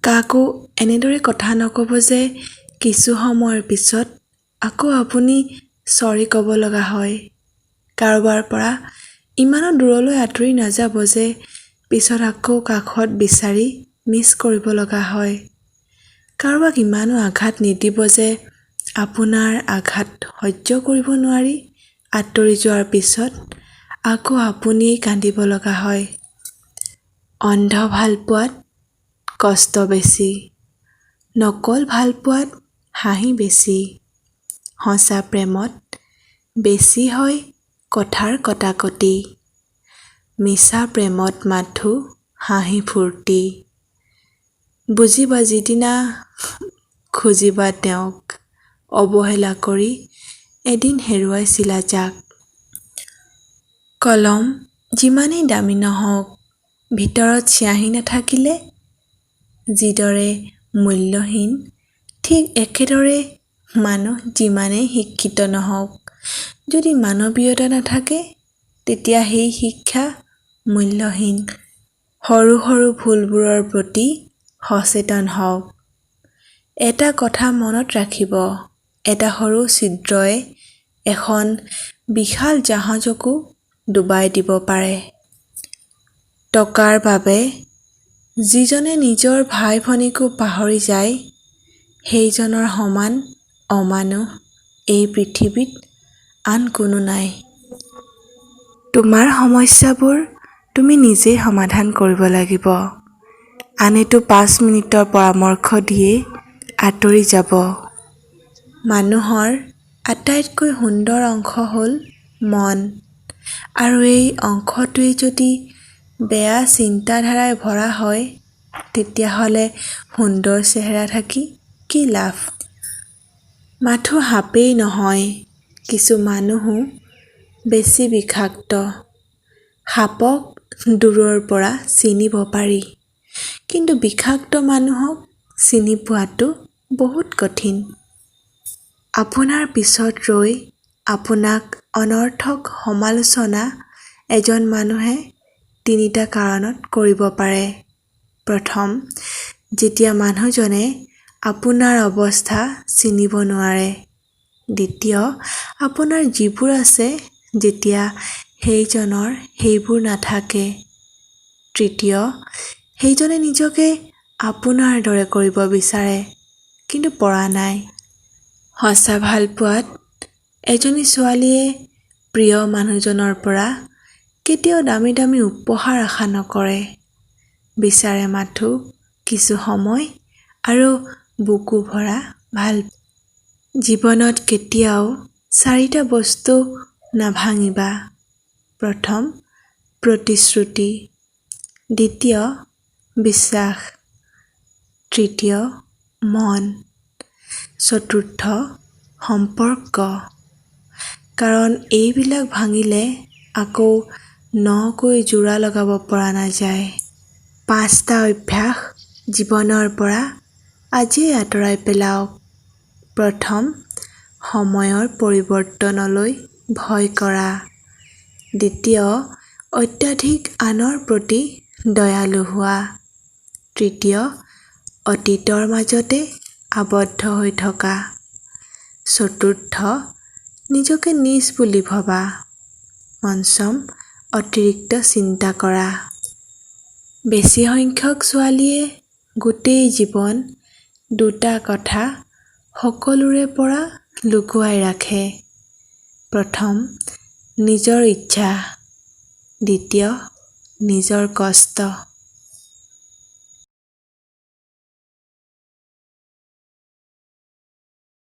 কাকো এনেদৰে কথা নক'ব যে কিছু সময়ৰ পিছত আকৌ আপুনি চৰি ক'ব লগা হয়। কাৰোবাৰ পৰা ইমানো দূৰলৈ আঁতৰি নাযাব যে পিছত আকৌ কাষত বিচাৰি মিছ কৰিব লগা হয়। কাৰোবাক ইমানো আঘাত নিদিব যে আপোনাৰ আঘাত সহ্য কৰিব নোৱাৰি আঁতৰি যোৱাৰ পিছত আকৌ আপুনিয়েই কান্দিব লগা হয়। অন্ধ ভালপোৱাত কষ্ট বেছি, নকল ভালপোৱাত হাঁহি বেছি, সঁচা প্ৰেমত বেছি হয় কথাৰ কটাকটি, মিছা প্ৰেমত মাথো হাঁহি ফূৰ্তি। বুজিবা যিদিনা খুজিবা তেওঁক, অৱহেলা কৰি এদিন হেৰুৱাইছিলা যাক। কলম যিমানেই দামী নহওক, ভিতৰত চিয়াহী নাথাকিলে যিদৰে মূল্যহীন, ঠিক একেদৰে মানুহ যিমানেই শিক্ষিত নহওক, যদি মানৱীয়তা নাথাকে তেতিয়া সেই শিক্ষা মূল্যহীন। সৰু সৰু ভুলবোৰৰ প্ৰতি সচেতন হওক। এটা কথা মনত ৰাখিব, এটা সৰু ছিদ্ৰই এখন বিশাল জাহাজকো ডুবাই দিব পাৰে। টকাৰ বাবে যিজনে নিজৰ ভাই ভনীকো পাহৰি যায়, সেইজনৰ সমান অমানুষ এই পৃথিৱীত আন কোনো নাই। তোমাৰ সমস্যাবোৰ তুমি নিজেই সমাধান কৰিব লাগিব। আনেতো 5 মিনিটৰ পৰামৰ্শ দিয়েই আঁতৰি যাব। মানুহৰ আটাইতকৈ সুন্দৰ অংশ হ'ল মন, আৰু এই অংশটোৱেই যদি বেয়া চিন্তাধাৰাই ভৰা হয়, তেতিয়াহ'লে সুন্দৰ চেহেৰা থাকি কি লাভ? মাথো সাপেই নহয়, কিছু মানুহো বেছি বিষাক্ত। সাপক দূৰৰ পৰা চিনিব পাৰি, কিন্তু বিষাক্ত মানুহক চিনি পোৱাটো বহুত কঠিন। আপোনাৰ পিছত ৰৈ আপোনাক অনৰ্থক সমালোচনা এজন মানুহে 3টা কাৰণত কৰিব পাৰে। প্ৰথম, যেতিয়া মানুহজনে আপোনাৰ অৱস্থা চিনিব নোৱাৰে। দ্বিতীয়, আপোনাৰ যিবোৰ আছে যেতিয়া সেইজনৰ সেইবোৰ নাথাকে। তৃতীয়, সেইজনে নিজকে আপোনাৰ দৰে কৰিব বিচাৰে, কিন্তু পৰা নাই। সঁচা ভালপোৱাত এজনী ছোৱালীয়ে প্ৰিয় মানুহজনৰ পৰা কেতিয়াও দামী দামী উপহাৰ আশা নকৰে, বিচাৰে মাথো কিছু সময় আৰু বুকু ভৰা ভালপোৱা। জীৱনত কেতিয়াও 4টা বস্তু নাভাঙিবা। প্ৰথম, প্ৰতিশ্ৰুতি। দ্বিতীয়, বিশ্বাস। তৃতীয়, মন। চতুৰ্থ, সম্পৰ্ক। কাৰণ এইবিলাক ভাঙিলে আকৌ নকৈ যোৰা লগাব পৰা নাযায়। 5টা অভ্যাস জীৱনৰ পৰা আজিয়েই আঁতৰাই পেলাওক। প্ৰথম, সময়ৰ পৰিৱৰ্তনলৈ ভয় কৰা। দ্বিতীয়, অত্যাধিক আনৰ প্ৰতি দয়ালু হোৱা। তৃতীয়, অতীতৰ মাজতে আবদ্ধ হৈ থকা। চতুৰ্থ, নিজকে নীচ বুলি ভবা। পঞ্চম, অতিৰিক্ত চিন্তা কৰা। বেছি সংখ্যক ছোৱালীয়ে গোটেই জীৱন 2টা কথা সকলোৰে পৰা লুকুৱাই ৰাখে। প্ৰথম, নিজৰ ইচ্ছা। দ্বিতীয়, নিজৰ কষ্ট।